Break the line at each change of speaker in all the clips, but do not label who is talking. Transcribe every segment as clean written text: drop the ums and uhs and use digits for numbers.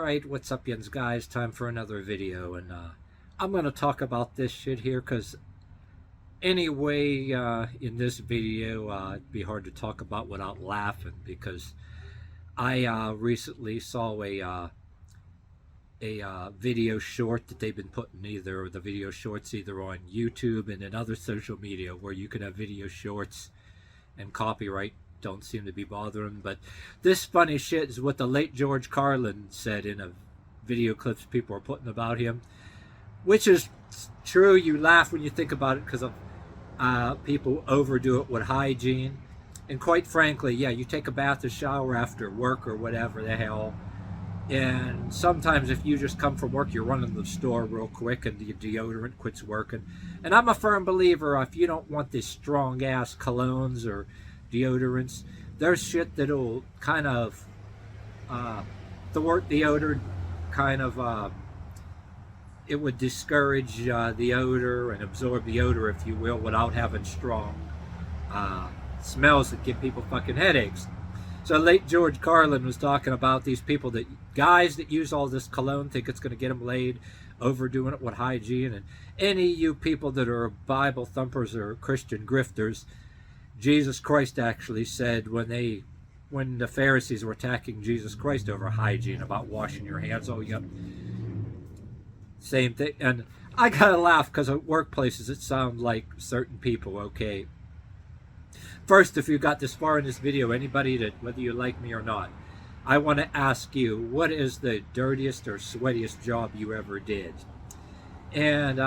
Alright, what's up, yins guys? Time for another video, and I'm gonna talk about this shit here, because anyway, in this video, it'd be hard to talk about without laughing, because I recently saw a video short that they've been putting either the video shorts either on YouTube and in other social media where you can have video shorts and copyright don't seem to be bothering. But this funny shit is what the late George Carlin said in a video clips people are putting about him, which is true. You laugh when you think about it because of people overdo it with hygiene. And quite frankly, yeah, you take a bath or shower after work or whatever the hell, and sometimes if you just come from work, you're running to the store real quick and the deodorant quits working. And I'm a firm believer, if you don't want these strong ass colognes or deodorants, there's shit that'll kind of thwart the odor, kind of it would discourage the odor and absorb the odor, if you will, without having strong smells that give people fucking headaches. So late George Carlin was talking about these people, that guys that use all this cologne think it's going to get them laid, overdoing it with hygiene. And any of you people that are Bible thumpers or Christian grifters, Jesus Christ actually said when the Pharisees were attacking Jesus Christ over hygiene, about washing your hands, oh yep, same thing. And I gotta laugh because at workplaces it sounds like certain people, okay. First, if you got this far in this video, anybody that, whether you like me or not, I want to ask you, what is the dirtiest or sweatiest job you ever did? And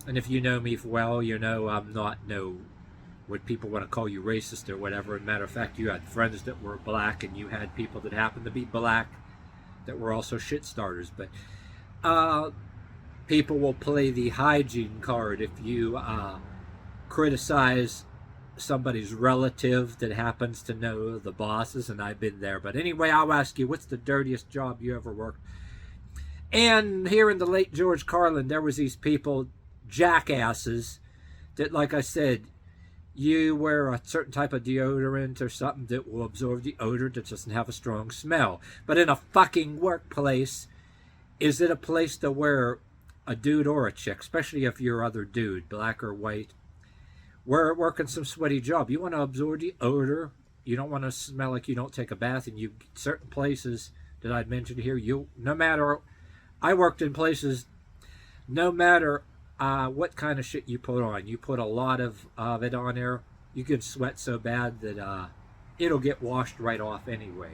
if you know me well, you know I'm not what people want to call you racist or whatever. As a matter of fact, you had friends that were black, and you had people that happened to be black that were also shit starters. But people will play the hygiene card if you criticize somebody's relative that happens to know the bosses, and I've been there. But anyway, I'll ask you, what's the dirtiest job you ever worked? And here in the late George Carlin, there was these people, jackasses, that, like I said, you wear a certain type of deodorant or something that will absorb the odor that doesn't have a strong smell. But in a fucking workplace, is it a place to where a dude or a chick, especially if you're other dude, black or white, we're working some sweaty job, you want to absorb the odor, you don't want to smell like you don't take a bath. And you, certain places that I'd mentioned here, I worked in places, no matter what kind of shit you put on, you put a lot of it on there, you can sweat so bad that it'll get washed right off anyway.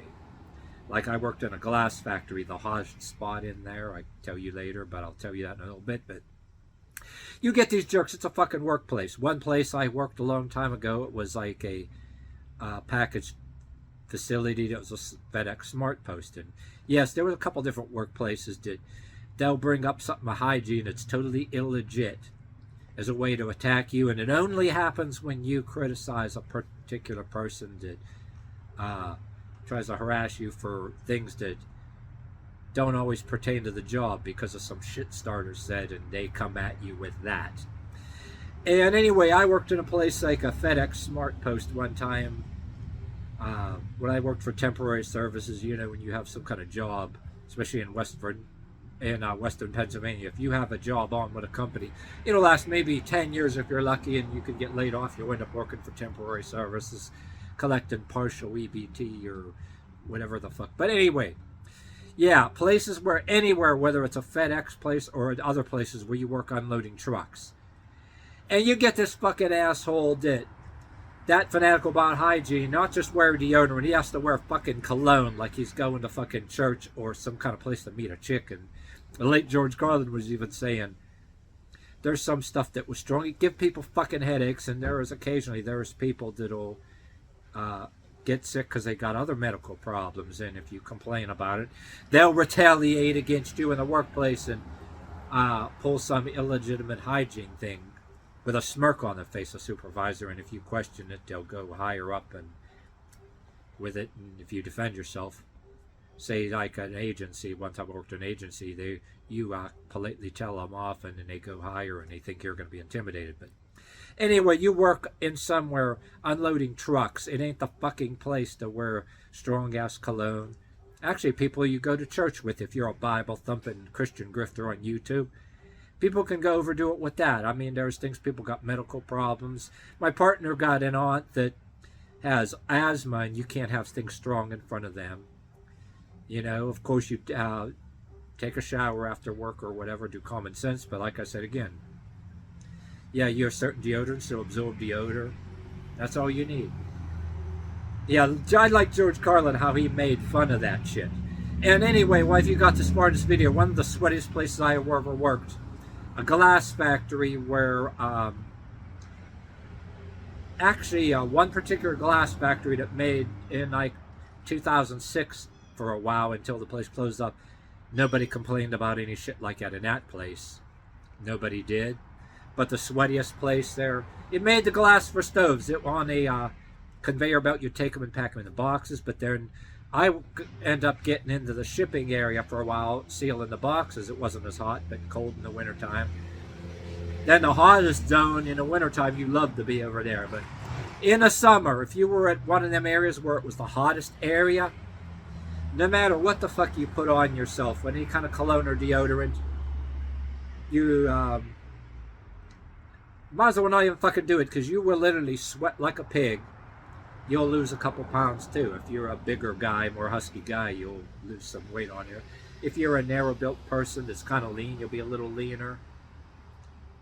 Like I worked in a glass factory, the hottest spot in there, I tell you later, but I'll tell you that in a little bit. But you get these jerks, it's a fucking workplace. One place I worked a long time ago, it was like a package facility that was a FedEx Smart Post. And yes, there was a couple different workplaces that they'll bring up something of hygiene that's totally illegit as a way to attack you. And it only happens when you criticize a particular person that tries to harass you for things that don't always pertain to the job because of some shit starter said, and they come at you with that. And anyway, I worked in a place like a FedEx Smart Post one time. When I worked for temporary services, you know, when you have some kind of job, especially in western Pennsylvania, if you have a job on with a company, it'll last maybe 10 years if you're lucky, and you can get laid off. You'll end up working for temporary services, collecting partial EBT or whatever the fuck. But anyway, yeah, places where anywhere, whether it's a FedEx place or other places where you work unloading trucks, and you get this fucking asshole that fanatical about hygiene, not just wear deodorant, he has to wear fucking cologne like he's going to fucking church or some kind of place to meet a chick. And the late George Carlin was even saying there's some stuff that was strong, it give people fucking headaches, and there's people that'll get sick because they got other medical problems, and if you complain about it, they'll retaliate against you in the workplace and pull some illegitimate hygiene thing with a smirk on their face, a supervisor. And if you question it, they'll go higher up and with it. And if you defend yourself, say like an agency, one time I worked in an agency, you politely tell them off, and then they go higher and they think you're going to be intimidated. But anyway, you work in somewhere unloading trucks, it ain't the fucking place to wear strong ass cologne Actually, people you go to church with, if you're a Bible-thumping Christian grifter on YouTube, people can go overdo it with that. I mean, there's things, people got medical problems. My partner got an aunt that has asthma, and you can't have things strong in front of them. You know, of course, you take a shower after work or whatever, do common sense. But like I said again, yeah, you have certain deodorants to absorb the odor. That's all you need. Yeah, I like George Carlin, how he made fun of that shit. And anyway, well, if you got this far in this video, one of the sweatiest places I ever worked, a glass factory where, actually, one particular glass factory that made in like 2006 for a while until the place closed up. Nobody complained about any shit like that in that place. Nobody did. But the sweatiest place there, it made the glass for stoves. It on a conveyor belt, you take them and pack them in the boxes. But then I end up getting into the shipping area for a while, sealing the boxes. It wasn't as hot, but cold in the wintertime. Then the hottest zone in the wintertime, you love to be over there. But in the summer, if you were at one of them areas where it was the hottest area, no matter what the fuck you put on yourself, any kind of cologne or deodorant, you might as well not even fucking do it, because you will literally sweat like a pig. You'll lose a couple pounds too. If you're a bigger guy, more husky guy, you'll lose some weight on you. If you're a narrow-built person that's kind of lean, you'll be a little leaner.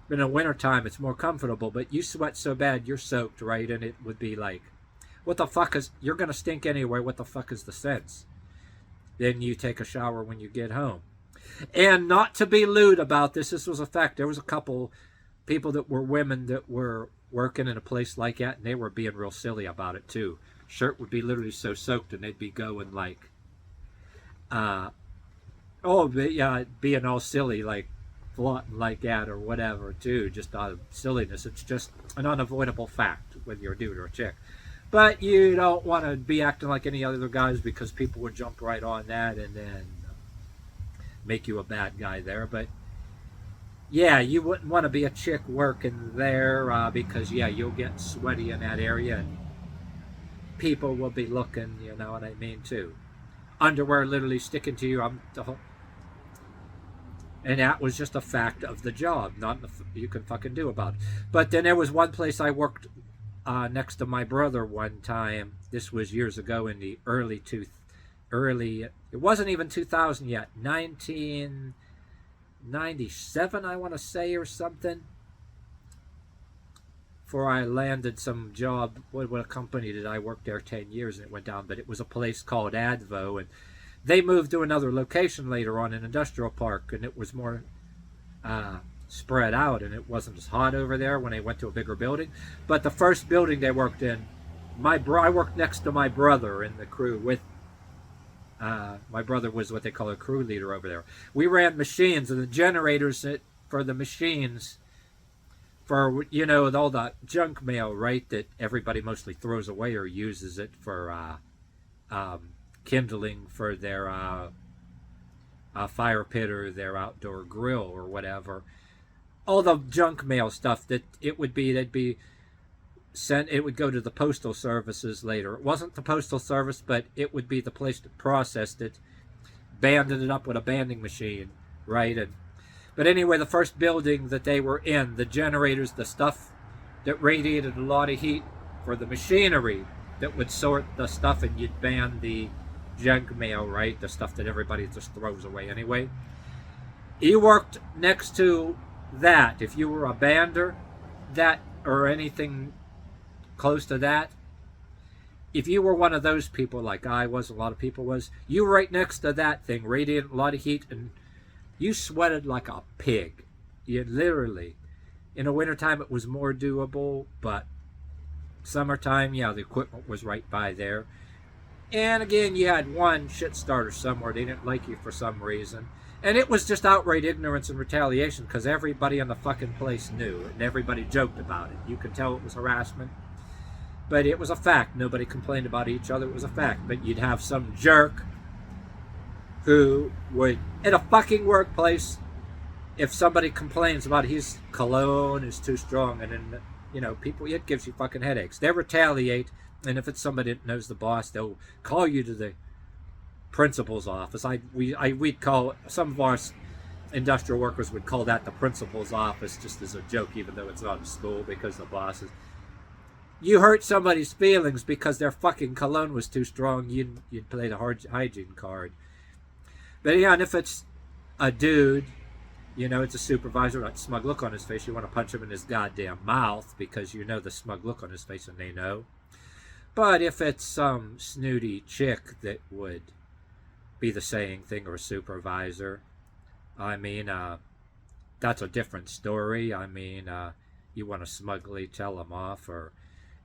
In the wintertime, it's more comfortable, but you sweat so bad, you're soaked, right? And it would be like, what the fuck is, you're going to stink anyway, what the fuck is the sense? Then you take a shower when you get home. And not to be lewd about this, this was a fact. There was a couple people that were women that were working in a place like that, and they were being real silly about it too. Shirt would be literally so soaked, and they'd be going like, being all silly, like flaunting like that or whatever too, just out of silliness. It's just an unavoidable fact, whether you're a dude or a chick. But you don't want to be acting like any other guys, because people would jump right on that and then make you a bad guy there. But yeah, you wouldn't want to be a chick working there, because yeah, you'll get sweaty in that area and people will be looking, you know what I mean, too. Underwear literally sticking to you. And that was just a fact of the job, nothing you can fucking do about it. But then there was one place I worked next to my brother one time. This was years ago in the early, it wasn't even 2000 yet, 1997 I want to say, or something. Before I landed some job, what a company did I work there 10 years and it went down, but it was a place called Advo, and they moved to another location later on, an industrial park, and it was more spread out, and it wasn't as hot over there when they went to a bigger building. But the first building they worked in, I worked next to my brother in the crew with, my brother was what they call a crew leader over there. We ran machines, and the generators for the machines, for, you know, all the junk mail, right, that everybody mostly throws away or uses it for kindling for their fire pit or their outdoor grill or whatever. All the junk mail stuff that it would be, they'd be sent, it would go to the postal services later. It wasn't the postal service, but it would be the place that processed it, banded it up with a banding machine, right? But anyway, the first building that they were in, the generators, the stuff that radiated a lot of heat for the machinery that would sort the stuff, and you'd band the junk mail, right? The stuff that everybody just throws away anyway. He worked next to that. If you were a bander, that, or anything close to that, if you were one of those people like I was, a lot of people was, you were right next to that thing, radiating a lot of heat, and you sweated like a pig. You literally, in the wintertime it was more doable, but summertime, yeah, the equipment was right by there. And again, you had one shit starter somewhere. They didn't like you for some reason. And it was just outright ignorance and retaliation, because everybody in the fucking place knew, and everybody joked about it. You could tell it was harassment. But it was a fact. Nobody complained about each other. It was a fact. But you'd have some jerk who would, in a fucking workplace, if somebody complains about his cologne is too strong, and then, you know, people, it gives you fucking headaches. They retaliate, and if it's somebody that knows the boss, they'll call you to the principal's office. We'd call, some of our industrial workers would call that the principal's office, just as a joke, even though it's not a school, because the bosses. You hurt somebody's feelings because their fucking cologne was too strong, you'd play the hygiene card. But yeah, and if it's a dude, you know, it's a supervisor, that smug look on his face, you want to punch him in his goddamn mouth because you know the smug look on his face and they know. But if it's some snooty chick that would be the saying thing, or a supervisor, I mean, that's a different story. I mean, you want to smugly tell them off. Or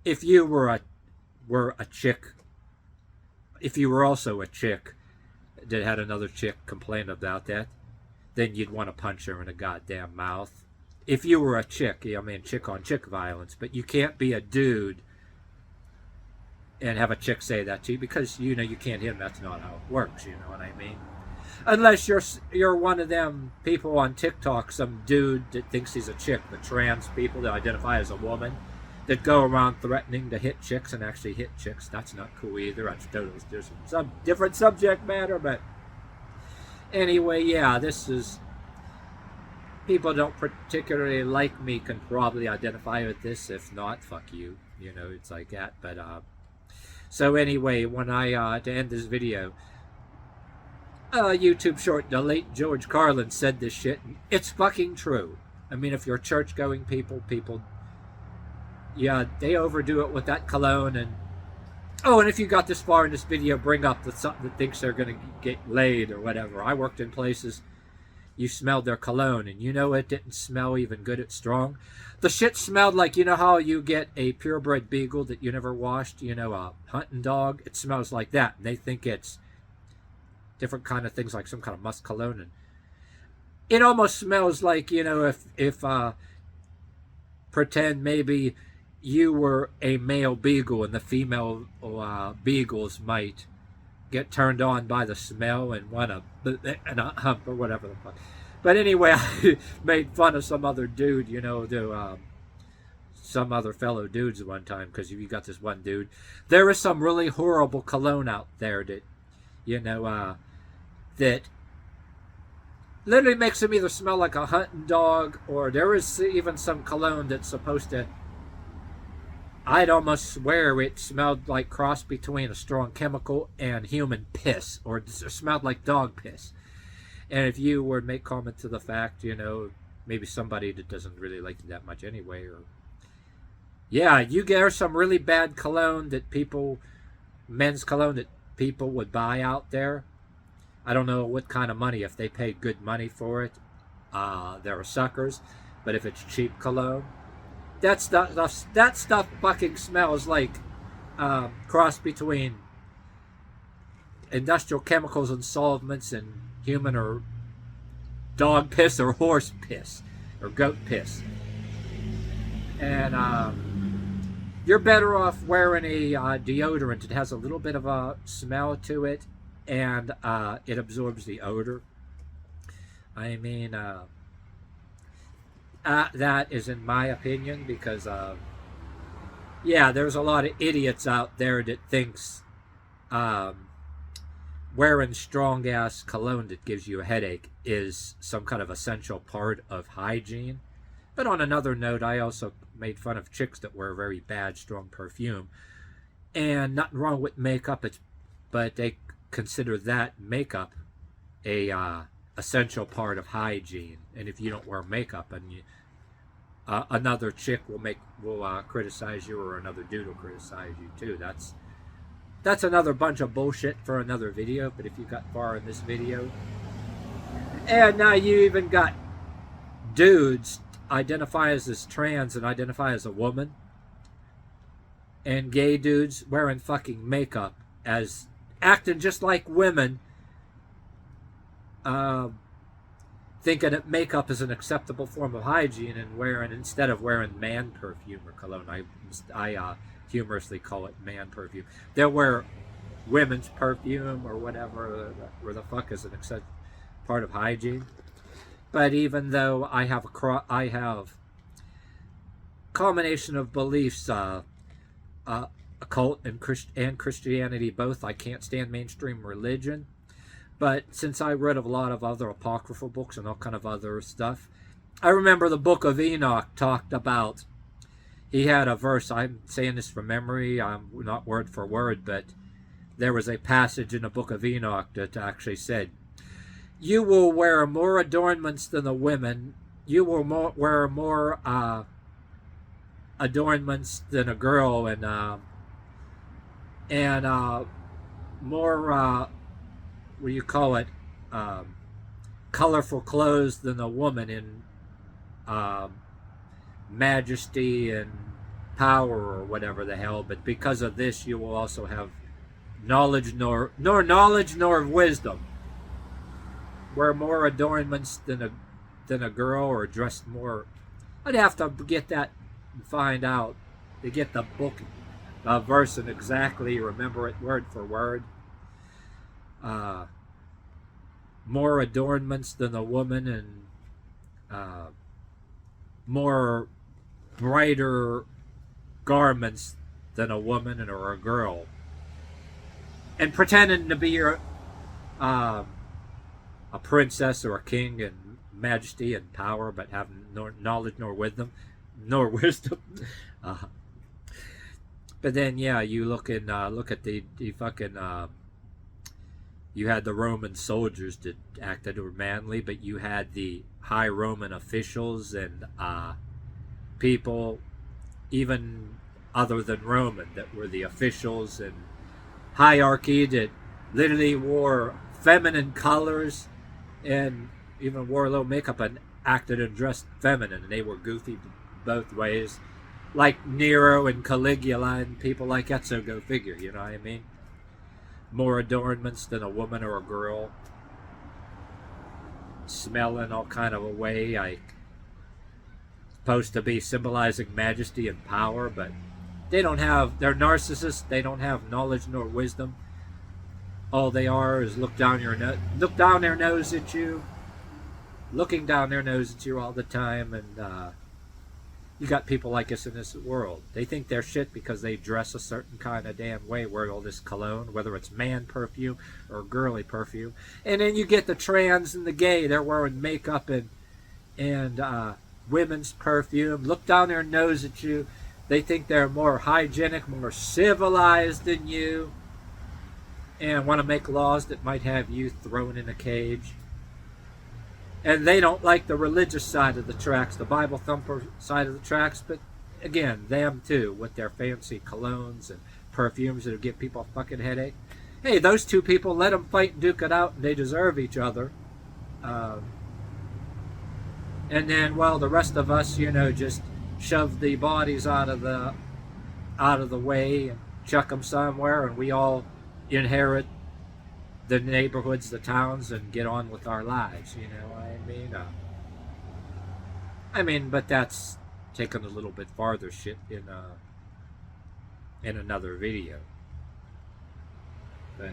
if you were a chick, if you were also a chick that had another chick complain about that, then you'd want to punch her in the goddamn mouth. If you were a chick, I mean, chick on chick violence. But you can't be a dude and have a chick say that to you, because you know you can't hit them. That's not how it works, you know what I mean? Unless you're one of them people on TikTok, some dude that thinks he's a chick, the trans people that identify as a woman, that go around threatening to hit chicks and actually hit chicks. That's not cool either. That's totally some different subject matter. But anyway, yeah, this is, people don't particularly like me can probably identify with this. If not, fuck you. You know, it's like that. But so anyway, when I to end this video, YouTube short, the late George Carlin said this shit. It's fucking true. I mean, if you're church-going people, yeah, they overdo it with that cologne. And oh, and if you got this far in this video, bring up the something that thinks they're gonna get laid or whatever. I worked in places, you smelled their cologne, and you know it didn't smell even good. It's strong. The shit smelled like, you know how you get a purebred beagle that you never washed, you know, a hunting dog? It smells like that, and they think it's different kind of things, like some kind of musk cologne. And it almost smells like, you know, if pretend maybe you were a male beagle and the female beagles might get turned on by the smell and want to hump or whatever the fuck. But anyway, I made fun of some other dude, you know, some other fellow dudes one time, because you got this one dude. There is some really horrible cologne out there that, you know, that literally makes him either smell like a hunting dog, or there is even some cologne that's supposed to, I'd almost swear it smelled like cross between a strong chemical and human piss, or it smelled like dog piss. And if you were to make comment to the fact, you know, maybe somebody that doesn't really like it that much anyway, or yeah, you get some really bad cologne that people, men's cologne that people would buy out there. I don't know what kind of money, if they paid good money for it, they're suckers. But if it's cheap cologne, that stuff fucking smells like cross between industrial chemicals and solvents and human or dog piss or horse piss or goat piss. And you're better off wearing a deodorant. It has a little bit of a smell to it, and it absorbs the odor. I mean, that is in my opinion, because yeah, there's a lot of idiots out there that thinks wearing strong ass cologne that gives you a headache is some kind of essential part of hygiene. But on another note, I also made fun of chicks that wear very bad strong perfume, and nothing wrong with makeup, but they consider that makeup a essential part of hygiene. And if you don't wear makeup, and another chick will criticize you, or another dude will criticize you too. That's another bunch of bullshit for another video. But if you got far in this video, and now you even got dudes identify as trans and identify as a woman, and gay dudes wearing fucking makeup, as acting just like women, thinking that makeup is an acceptable form of hygiene, and instead of wearing man perfume or cologne, I humorously call it man perfume, they'll wear women's perfume or whatever, where the fuck is an acceptable part of hygiene. But even though I have combination of beliefs, occult and Christianity both, I can't stand mainstream religion. But since I read a lot of other apocryphal books and all kind of other stuff, I remember the book of Enoch talked about, he had a verse, I'm saying this from memory, I'm not word for word, but there was a passage in the book of Enoch that actually said, you will wear more adornments than the women, you will wear more adornments than a girl, and more, what do you call it, colorful clothes than a woman in majesty and power or whatever the hell. But because of this, you will also have knowledge nor knowledge nor wisdom. Wear more adornments than a girl, or dress more. I'd have to get that and find out to get the book verse and exactly remember it word for word. More adornments than a woman, and more brighter garments than a woman or a girl, and pretending to be a princess or a king in majesty and power, but having nor knowledge nor wisdom, But then, yeah, you look at the fucking. You had the Roman soldiers that acted manly, but you had the high Roman officials and people, even other than Roman, that were the officials and hierarchy that literally wore feminine colors and even wore a little makeup and acted and dressed feminine, and they were goofy both ways, like Nero and Caligula and people like that. So go figure, you know what I mean? More adornments than a woman or a girl, smelling all kind of a way, like supposed to be symbolizing majesty and power, but they're narcissists. They don't have knowledge nor wisdom. All they are is look down their nose at you, looking down their nose at you all the time. And you got people like us in this world. They think they're shit because they dress a certain kind of damn way, wear all this cologne, whether it's man perfume or girly perfume. And then you get the trans and the gay. They're wearing makeup and women's perfume. Look down their nose at you. They think they're more hygienic, more civilized than you, and want to make laws that might have you thrown in a cage. And they don't like the religious side of the tracks, the Bible thumper side of the tracks, but again, them too, with their fancy colognes and perfumes that'll give people a fucking headache. Hey, those two people, let them fight and duke it out, and they deserve each other. And then, well, the rest of us, just shove the bodies out of the way and chuck them somewhere, and we all inherit the neighborhoods, the towns, and get on with our lives. You know what I mean? But that's taken a little bit farther shit in another video. But